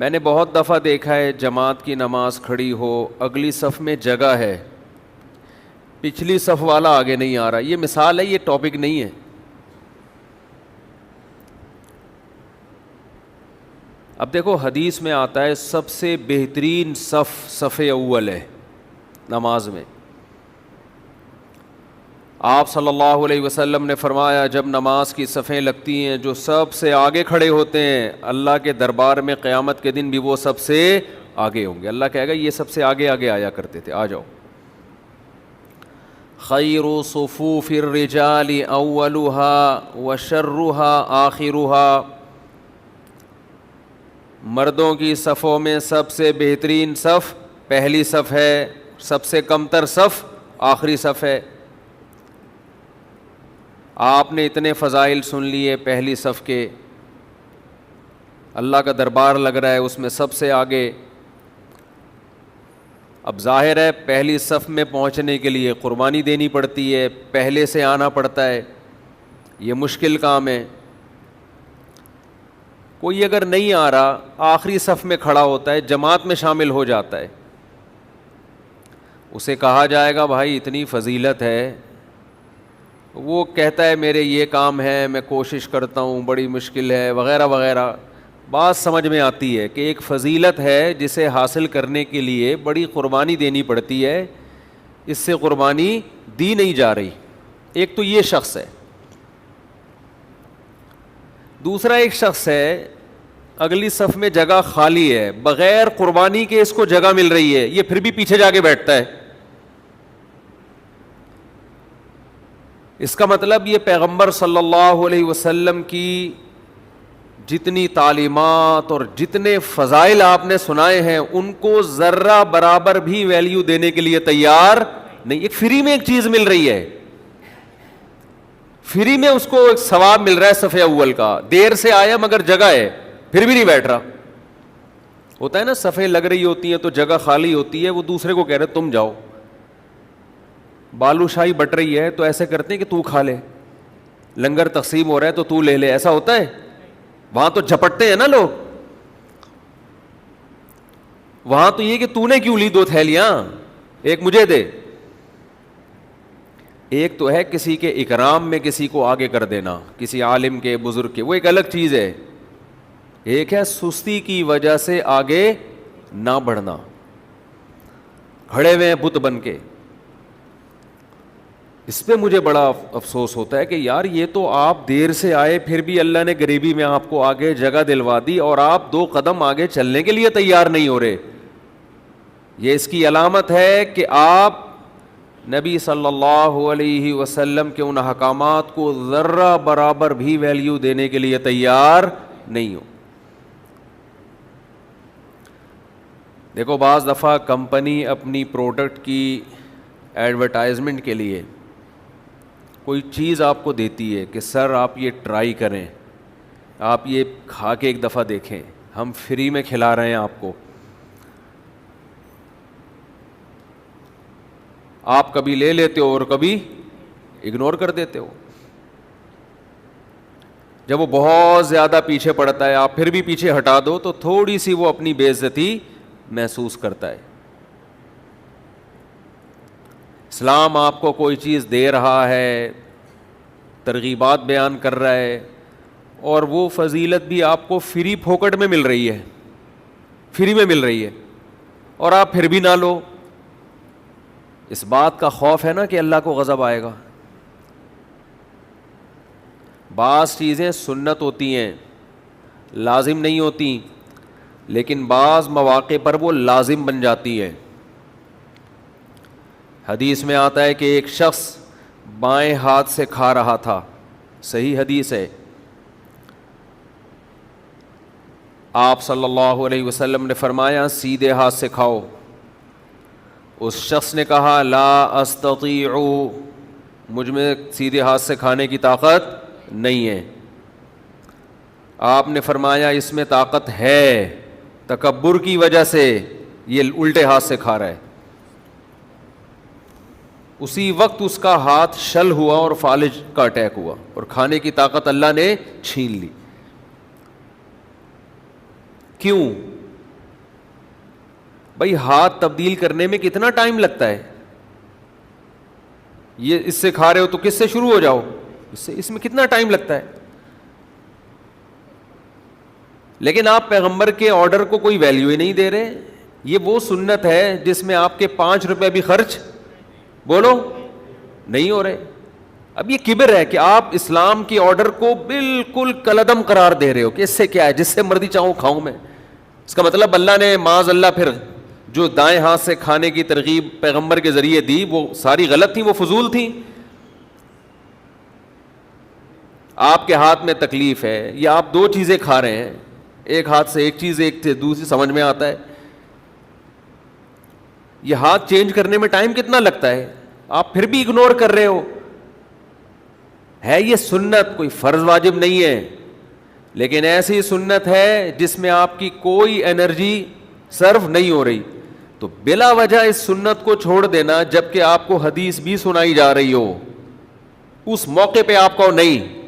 میں نے بہت دفعہ دیکھا ہے جماعت کی نماز کھڑی ہو، اگلی صف میں جگہ ہے، پچھلی صف والا آگے نہیں آ رہا. یہ مثال ہے، یہ ٹاپک نہیں ہے. اب دیکھو حدیث میں آتا ہے سب سے بہترین صف اول ہے نماز میں. آپ صلی اللہ علیہ وسلم نے فرمایا جب نماز کی صفیں لگتی ہیں، جو سب سے آگے کھڑے ہوتے ہیں اللہ کے دربار میں قیامت کے دن بھی وہ سب سے آگے ہوں گے. اللہ کہے گا یہ سب سے آگے آگے آیا کرتے تھے، آ جاؤ. خیر صفوف الرجال اولها وشرها آخرها، مردوں کی صفوں میں سب سے بہترین صف پہلی صف ہے، سب سے کمتر صف آخری صف ہے. آپ نے اتنے فضائل سن لیے پہلی صف کے، اللہ کا دربار لگ رہا ہے اس میں سب سے آگے. اب ظاہر ہے پہلی صف میں پہنچنے کے لیے قربانی دینی پڑتی ہے، پہلے سے آنا پڑتا ہے، یہ مشکل کام ہے. کوئی اگر نہیں آ رہا آخری صف میں کھڑا ہوتا ہے، جماعت میں شامل ہو جاتا ہے، اسے کہا جائے گا بھائی اتنی فضیلت ہے. وہ کہتا ہے میرے یہ کام ہے، میں کوشش کرتا ہوں، بڑی مشکل ہے وغیرہ وغیرہ. بات سمجھ میں آتی ہے کہ ایک فضیلت ہے جسے حاصل کرنے کے لیے بڑی قربانی دینی پڑتی ہے، اس سے قربانی دی نہیں جا رہی. ایک تو یہ شخص ہے. دوسرا ایک شخص ہے اگلی صف میں جگہ خالی ہے، بغیر قربانی کے اس کو جگہ مل رہی ہے، یہ پھر بھی پیچھے جا کے بیٹھتا ہے. اس کا مطلب یہ پیغمبر صلی اللہ علیہ وسلم کی جتنی تعلیمات اور جتنے فضائل آپ نے سنائے ہیں ان کو ذرہ برابر بھی ویلیو دینے کے لیے تیار نہیں. ایک فری میں ایک چیز مل رہی ہے، فری میں اس کو ایک ثواب مل رہا ہے صف اول کا. دیر سے آیا مگر جگہ ہے، پھر بھی نہیں بیٹھ رہا. ہوتا ہے نا صفیں لگ رہی ہوتی ہیں تو جگہ خالی ہوتی ہے، وہ دوسرے کو کہہ رہے تم جاؤ. بالو شاہی بٹ رہی ہے تو ایسے کرتے ہیں کہ تو کھا لے، لنگر تقسیم ہو رہا ہے تو تو لے لے، ایسا ہوتا ہے. وہاں تو جھپٹتے ہیں نا لوگ، وہاں تو یہ کہ تو نے کیوں لی 2 تھیلیاں، ایک مجھے دے. ایک تو ہے کسی کے اکرام میں کسی کو آگے کر دینا، کسی عالم کے بزرگ کے، وہ ایک الگ چیز ہے. ایک ہے سستی کی وجہ سے آگے نہ بڑھنا، کھڑے ہوئے بت بن کے. اس پہ مجھے بڑا افسوس ہوتا ہے کہ یار یہ تو آپ دیر سے آئے پھر بھی اللہ نے غریبی میں آپ کو آگے جگہ دلوا دی اور آپ 2 قدم آگے چلنے کے لیے تیار نہیں ہو رہے. یہ اس کی علامت ہے کہ آپ نبی صلی اللہ علیہ وسلم کے ان احکامات کو ذرہ برابر بھی ویلیو دینے کے لیے تیار نہیں ہو. دیکھو بعض دفعہ کمپنی اپنی پروڈکٹ کی ایڈورٹائزمنٹ کے لیے کوئی چیز آپ کو دیتی ہے کہ سر آپ یہ ٹرائی کریں، آپ یہ کھا کے ایک دفعہ دیکھیں، ہم فری میں کھلا رہے ہیں آپ کو. آپ کبھی لے لیتے ہو اور کبھی اگنور کر دیتے ہو. جب وہ بہت زیادہ پیچھے پڑتا ہے آپ پھر بھی پیچھے ہٹا دو تو تھوڑی سی وہ اپنی بے عزتی محسوس کرتا ہے. اسلام آپ کو کوئی چیز دے رہا ہے، ترغیبات بیان کر رہا ہے، اور وہ فضیلت بھی آپ کو فری پھوکٹ میں مل رہی ہے، فری میں مل رہی ہے، اور آپ پھر بھی نہ لو. اس بات کا خوف ہے نا کہ اللہ کو غضب آئے گا. بعض چیزیں سنت ہوتی ہیں، لازم نہیں ہوتی، لیکن بعض مواقع پر وہ لازم بن جاتی ہے. حدیث میں آتا ہے کہ ایک شخص بائیں ہاتھ سے کھا رہا تھا، صحیح حدیث ہے. آپ صلی اللہ علیہ وسلم نے فرمایا سیدھے ہاتھ سے کھاؤ. اس شخص نے کہا لا استطیع، مجھ میں سیدھے ہاتھ سے کھانے کی طاقت نہیں ہے. آپ نے فرمایا اس میں طاقت ہے، تکبر کی وجہ سے یہ الٹے ہاتھ سے کھا رہا ہے. اسی وقت اس کا ہاتھ شل ہوا اور فالج کا اٹیک ہوا اور کھانے کی طاقت اللہ نے چھین لی. کیوں؟ بھائی ہاتھ تبدیل کرنے میں کتنا ٹائم لگتا ہے؟ یہ اس سے کھا رہے ہو تو کس سے شروع ہو جاؤ، اس میں کتنا ٹائم لگتا ہے؟ لیکن آپ پیغمبر کے آرڈر کو کوئی ویلیو ہی نہیں دے رہے. یہ وہ سنت ہے جس میں آپ کے 5 روپے بھی خرچ بولو نہیں ہو رہے. اب یہ کبر ہے کہ آپ اسلام کی آرڈر کو بالکل کلعدم قرار دے رہے ہو کہ اس سے کیا ہے، جس سے مرضی چاہوں کھاؤں میں. اس کا مطلب اللہ نے معاذ اللہ پھر جو دائیں ہاتھ سے کھانے کی ترغیب پیغمبر کے ذریعے دی وہ ساری غلط تھیں، وہ فضول تھیں. آپ کے ہاتھ میں تکلیف ہے یا آپ 2 چیزیں کھا رہے ہیں، ایک ہاتھ سے ایک چیز ایک سے دوسری سمجھ میں آتا ہے. یہ ہاتھ چینج کرنے میں ٹائم کتنا لگتا ہے، آپ پھر بھی اگنور کر رہے ہو. ہے یہ سنت، کوئی فرض واجب نہیں ہے، لیکن ایسی سنت ہے جس میں آپ کی کوئی انرجی صرف نہیں ہو رہی. تو بلا وجہ اس سنت کو چھوڑ دینا جبکہ آپ کو حدیث بھی سنائی جا رہی ہو، اس موقع پہ آپ کو نہیں